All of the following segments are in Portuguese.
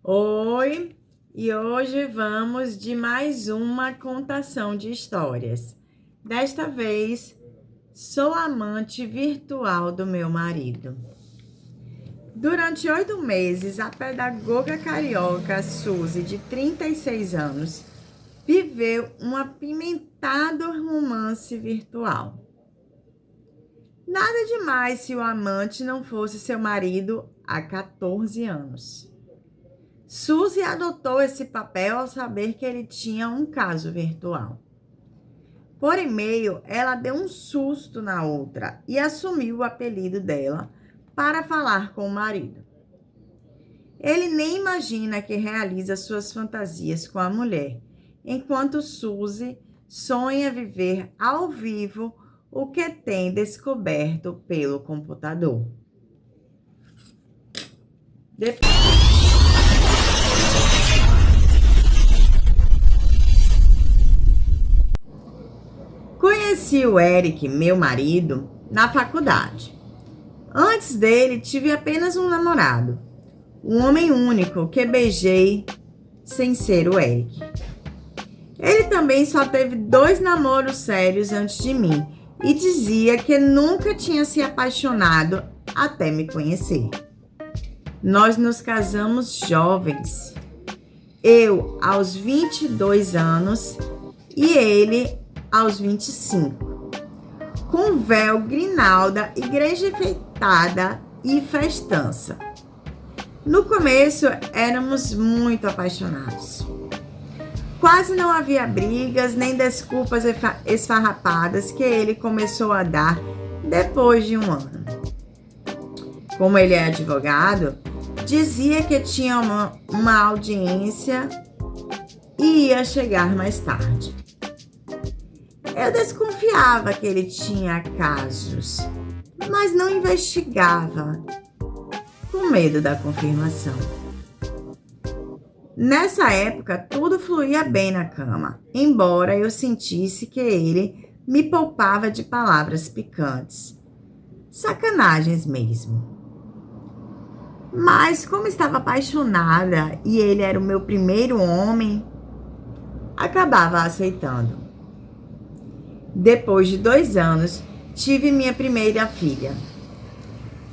Oi, e hoje vamos de mais uma contação de histórias. Desta vez, sou amante virtual do meu marido. Durante 8 meses, a pedagoga carioca Suzy, de 36 anos, viveu um apimentado romance virtual. Nada demais se o amante não fosse seu marido há 14 anos. Suzy adotou esse papel ao saber que ele tinha um caso virtual. Por e-mail, ela deu um susto na outra e assumiu o apelido dela para falar com o marido. Ele nem imagina que realiza suas fantasias com a mulher, enquanto Suzy sonha viver ao vivo o que tem descoberto pelo computador. Conheci o Eric, meu marido, na faculdade. Antes dele, tive apenas um namorado, um homem único que beijei sem ser o Eric. Ele também só teve 2 namoros sérios antes de mim e dizia que nunca tinha se apaixonado até me conhecer. Nós nos casamos jovens, eu aos 22 anos e ele aos 25, com véu, grinalda, igreja enfeitada e festança. No começo, éramos muito apaixonados. Quase não havia brigas nem desculpas esfarrapadas que ele começou a dar depois de um ano. Como ele é advogado, dizia que tinha uma audiência e ia chegar mais tarde. Eu desconfiava que ele tinha casos, mas não investigava, com medo da confirmação. Nessa época, tudo fluía bem na cama, embora eu sentisse que ele me poupava de palavras picantes. Sacanagens mesmo. Mas como estava apaixonada e ele era o meu primeiro homem, acabava aceitando. Depois de 2 anos, tive minha primeira filha.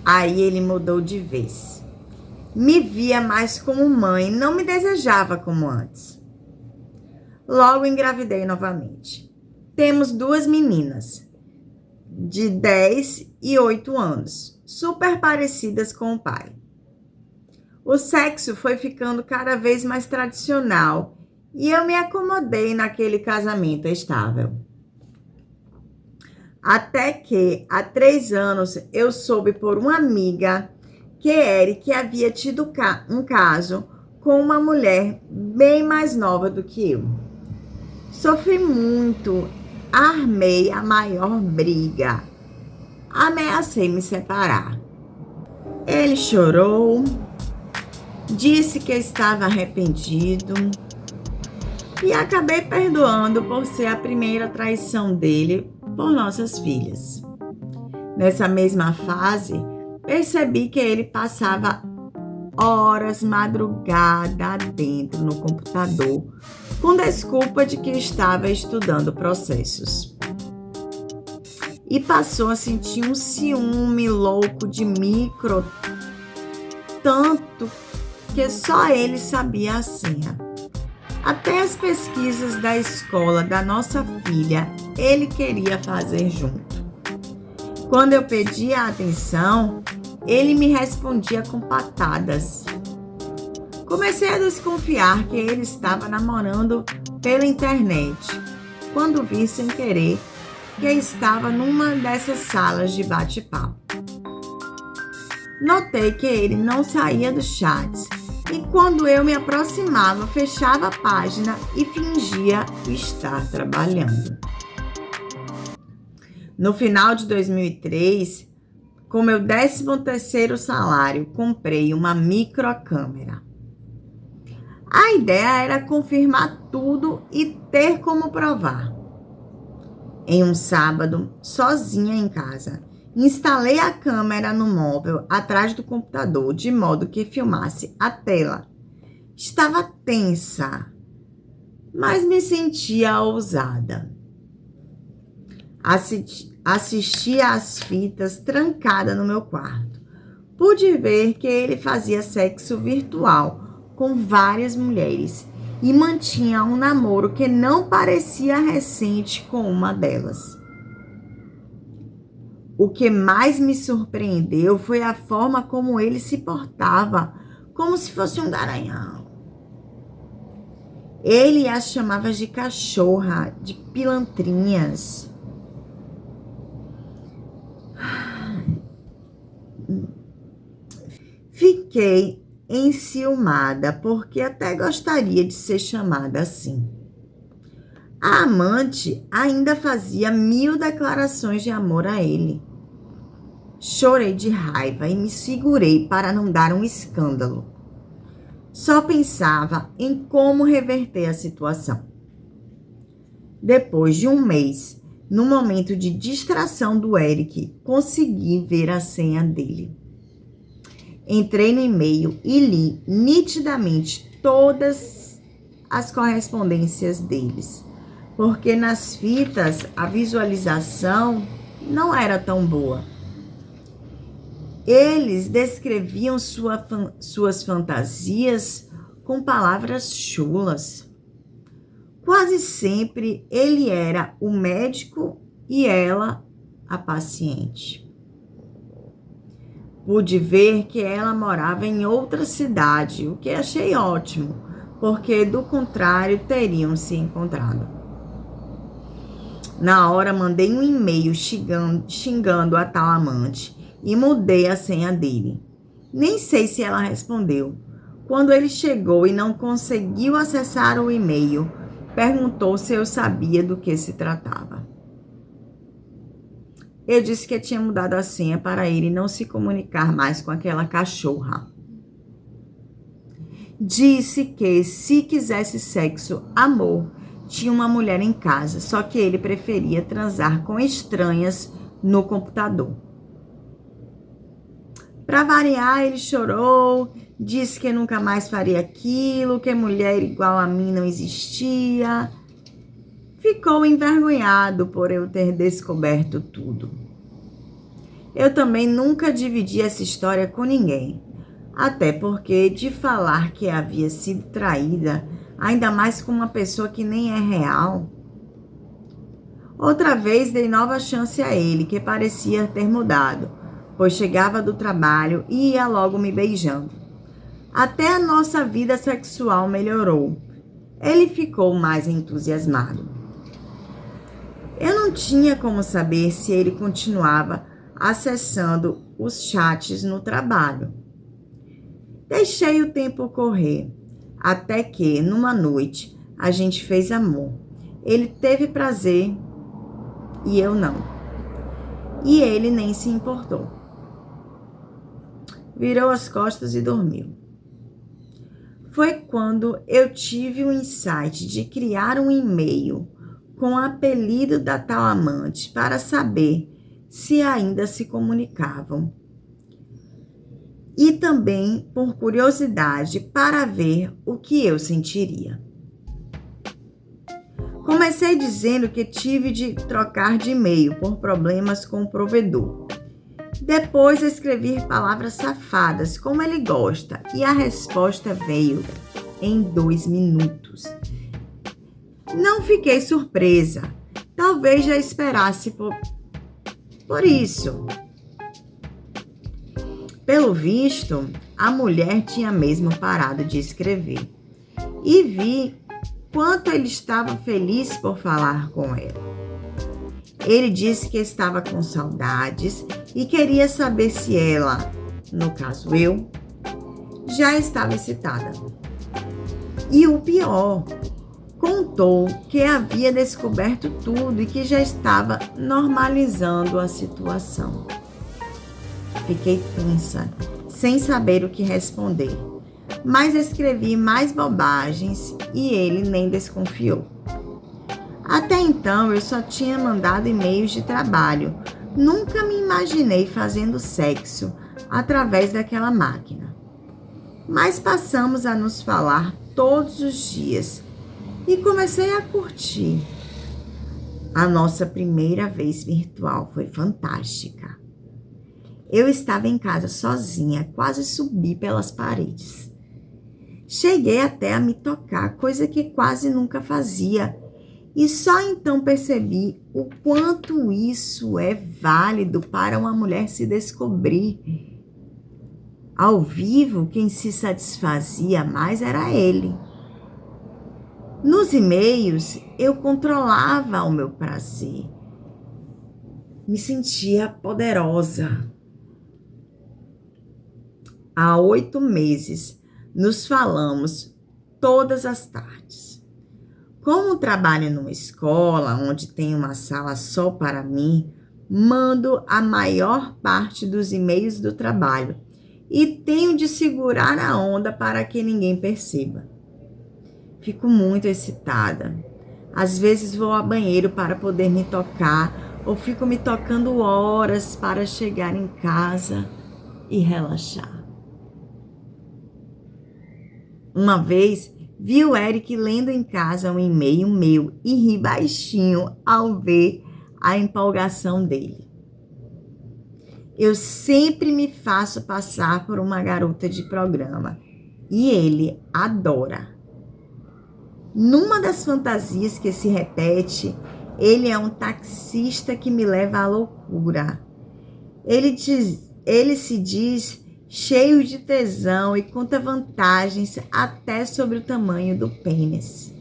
Aí ele mudou de vez. Me via mais como mãe, não me desejava como antes. Logo engravidei novamente. Temos 2 meninas, de 10 e 8 anos, super parecidas com o pai. O sexo foi ficando cada vez mais tradicional e eu me acomodei naquele casamento estável. Até que, há 3 anos, eu soube por uma amiga que Eric havia tido um caso com uma mulher bem mais nova do que eu. Sofri muito, armei a maior briga. Ameacei me separar. Ele chorou, disse que estava arrependido e acabei perdoando por ser a primeira traição dele por nossas filhas. Nessa mesma fase, percebi que ele passava horas madrugada dentro no computador, com desculpa de que estava estudando processos. E passou a sentir um ciúme louco de micro, tanto que só ele sabia a senha. Até as pesquisas da escola da nossa filha, ele queria fazer junto. Quando eu pedia atenção, ele me respondia com patadas. Comecei a desconfiar que ele estava namorando pela internet, quando vi sem querer que estava numa dessas salas de bate-papo. Notei que ele não saía dos chats e quando eu me aproximava, fechava a página e fingia estar trabalhando. No final de 2003, com meu 13º salário, comprei uma microcâmera. A ideia era confirmar tudo e ter como provar. Em um sábado, sozinha em casa, instalei a câmera no móvel atrás do computador, de modo que filmasse a tela. Estava tensa, mas me sentia ousada. Assistia às fitas trancada no meu quarto. Pude ver que ele fazia sexo virtual com várias mulheres e mantinha um namoro que não parecia recente com uma delas. O que mais me surpreendeu foi a forma como ele se portava, como se fosse um garanhão. Ele as chamava de cachorra, de pilantrinhas. Fiquei enciumada, porque até gostaria de ser chamada assim. A amante ainda fazia 1000 declarações de amor a ele. Chorei de raiva e me segurei para não dar um escândalo. Só pensava em como reverter a situação. Depois de um mês, no momento de distração do Eric, consegui ver a senha dele. Entrei no e-mail e li nitidamente todas as correspondências deles, porque nas fitas a visualização não era tão boa. Eles descreviam suas fantasias com palavras chulas. Quase sempre ele era o médico e ela a paciente. Pude ver que ela morava em outra cidade, o que achei ótimo, porque do contrário teriam se encontrado. Na hora mandei um e-mail xingando a tal amante e mudei a senha dele. Nem sei se ela respondeu. Quando ele chegou e não conseguiu acessar o e-mail, perguntou se eu sabia do que se tratava. Eu disse que tinha mudado a senha para ele não se comunicar mais com aquela cachorra. Disse que, se quisesse sexo, amor, tinha uma mulher em casa, só que ele preferia transar com estranhas no computador. Para variar, ele chorou, disse que nunca mais faria aquilo, que mulher igual a mim não existia. Ficou envergonhado por eu ter descoberto tudo. Eu também nunca dividi essa história com ninguém, até porque de falar que havia sido traída, ainda mais com uma pessoa que nem é real. Outra vez dei nova chance a ele, que parecia ter mudado, pois chegava do trabalho e ia logo me beijando. Até a nossa vida sexual melhorou. Ele ficou mais entusiasmado. Eu não tinha como saber se ele continuava acessando os chats no trabalho. Deixei o tempo correr, até que, numa noite, a gente fez amor. Ele teve prazer e eu não. E ele nem se importou. Virou as costas e dormiu. Foi quando eu tive o insight de criar um e-mail com o apelido da tal amante para saber se ainda se comunicavam. E também por curiosidade para ver o que eu sentiria. Comecei dizendo que tive de trocar de e-mail por problemas com o provedor. Depois escrevi palavras safadas, como ele gosta, e a resposta veio em 2 minutos. Não fiquei surpresa. Talvez já esperasse por isso. Pelo visto, a mulher tinha mesmo parado de escrever. E vi quanto ele estava feliz por falar com ela. Ele disse que estava com saudades e queria saber se ela, no caso eu, já estava excitada. E o pior, contou que havia descoberto tudo e que já estava normalizando a situação. Fiquei tensa, sem saber o que responder, mas escrevi mais bobagens e ele nem desconfiou. Até então, eu só tinha mandado e-mails de trabalho. Nunca me imaginei fazendo sexo através daquela máquina. mas passamos a nos falar todos os dias e comecei a curtir. A nossa primeira vez virtual foi fantástica. Eu estava em casa sozinha, quase subi pelas paredes. Cheguei até a me tocar, coisa que quase nunca fazia, e só então percebi o quanto isso é válido para uma mulher se descobrir. Ao vivo, quem se satisfazia mais era ele. Nos e-mails, eu controlava o meu prazer. Me sentia poderosa. Há 8 meses, nos falamos todas as tardes. Como trabalho numa escola onde tem uma sala só para mim, mando a maior parte dos e-mails do trabalho e tenho de segurar a onda para que ninguém perceba. Fico muito excitada. Às vezes vou ao banheiro para poder me tocar ou fico me tocando horas para chegar em casa e relaxar. Uma vez, vi o Eric lendo em casa um e-mail meu e ri baixinho ao ver a empolgação dele. Eu sempre me faço passar por uma garota de programa e ele adora. Numa das fantasias que se repete, ele é um taxista que me leva à loucura. Ele se diz cheio de tesão e conta vantagens até sobre o tamanho do pênis.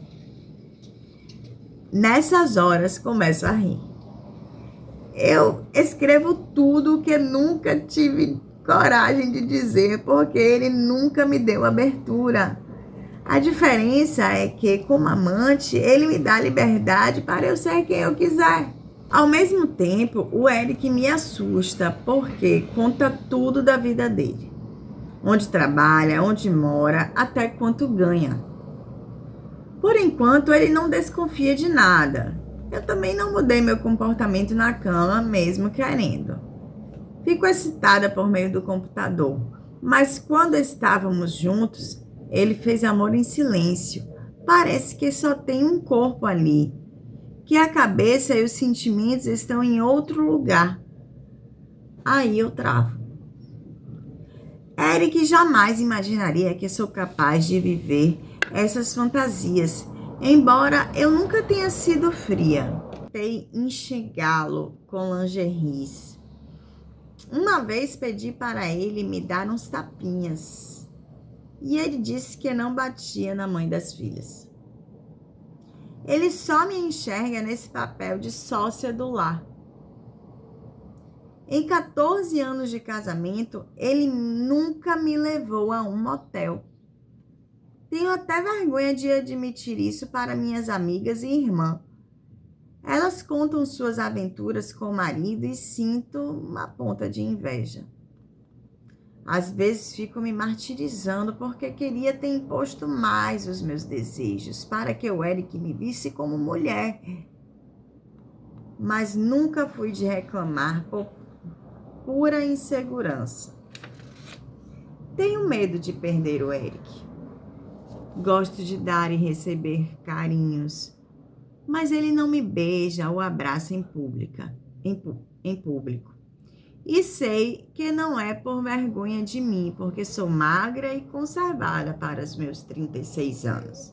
Nessas horas, começo a rir. Eu escrevo tudo o que nunca tive coragem de dizer, porque ele nunca me deu abertura. A diferença é que, como amante, ele me dá liberdade para eu ser quem eu quiser. Ao mesmo tempo, o Eric me assusta porque conta tudo da vida dele. Onde trabalha, onde mora, até quanto ganha. Por enquanto, ele não desconfia de nada. Eu também não mudei meu comportamento na cama, mesmo querendo. Fico excitada por meio do computador, mas quando estávamos juntos, ele fez amor em silêncio. Parece que só tem um corpo ali, que a cabeça e os sentimentos estão em outro lugar. Aí eu travo. Eric jamais imaginaria que sou capaz de viver essas fantasias, embora eu nunca tenha sido fria. Tentei enxergá-lo com lingeries. Uma vez pedi para ele me dar uns tapinhas e ele disse que não batia na mãe das filhas. Ele só me enxerga nesse papel de sócia do lar. Em 14 anos de casamento, ele nunca me levou a um motel. Tenho até vergonha de admitir isso para minhas amigas e irmã. Elas contam suas aventuras com o marido e sinto uma ponta de inveja. Às vezes fico me martirizando porque queria ter imposto mais os meus desejos para que o Eric me visse como mulher. Mas nunca fui de reclamar por pura insegurança. Tenho medo de perder o Eric. Gosto de dar e receber carinhos, mas ele não me beija ou abraça em público. E sei que não é por vergonha de mim, porque sou magra e conservada para os meus 36 anos.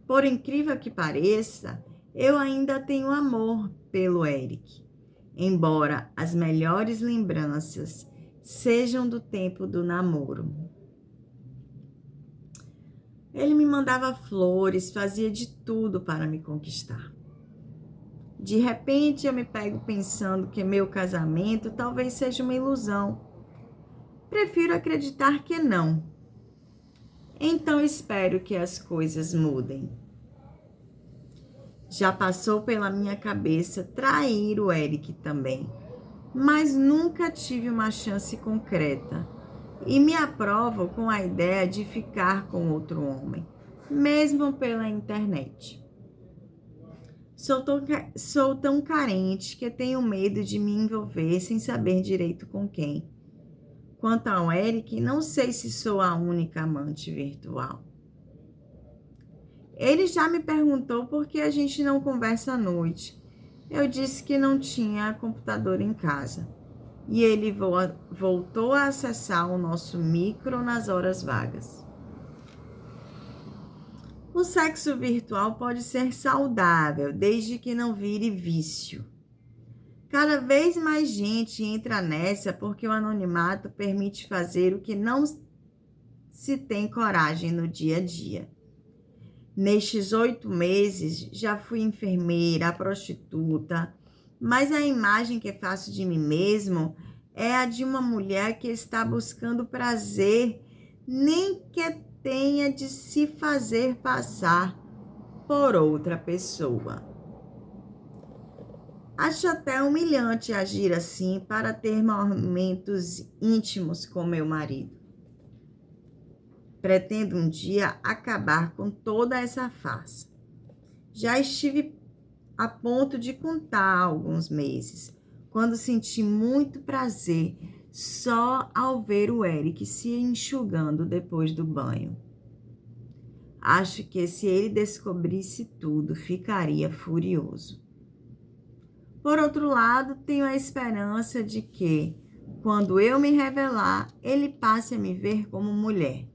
Por incrível que pareça, eu ainda tenho amor pelo Eric, embora as melhores lembranças sejam do tempo do namoro. Ele me mandava flores, fazia de tudo para me conquistar. De repente, eu me pego pensando que meu casamento talvez seja uma ilusão. Prefiro acreditar que não. Então, espero que as coisas mudem. Já passou pela minha cabeça trair o Eric também, mas nunca tive uma chance concreta e me aprovo com a ideia de ficar com outro homem, mesmo pela internet. Sou tão carente que tenho medo de me envolver sem saber direito com quem. Quanto ao Eric, não sei se sou a única amante virtual. Ele já me perguntou por que a gente não conversa à noite. Eu disse que não tinha computador em casa. E ele voltou a acessar o nosso micro nas horas vagas. O sexo virtual pode ser saudável, desde que não vire vício. Cada vez mais gente entra nessa porque o anonimato permite fazer o que não se tem coragem no dia a dia. Nestes 8 meses, já fui enfermeira, prostituta, mas a imagem que faço de mim mesmo é a de uma mulher que está buscando prazer, nem que tenha de se fazer passar por outra pessoa. Acho até humilhante agir assim para ter momentos íntimos com meu marido. Pretendo um dia acabar com toda essa farsa. Já estive a ponto de contar há alguns meses, quando senti muito prazer só ao ver o Eric se enxugando depois do banho. Acho que se ele descobrisse tudo, ficaria furioso. Por outro lado, tenho a esperança de que, quando eu me revelar, ele passe a me ver como mulher.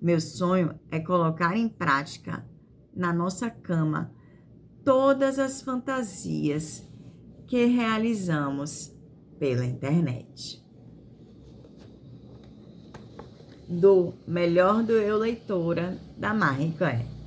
Meu sonho é colocar em prática, na nossa cama, todas as fantasias que realizamos pela internet. Do Melhor do Eu Leitora, da Marie Claire.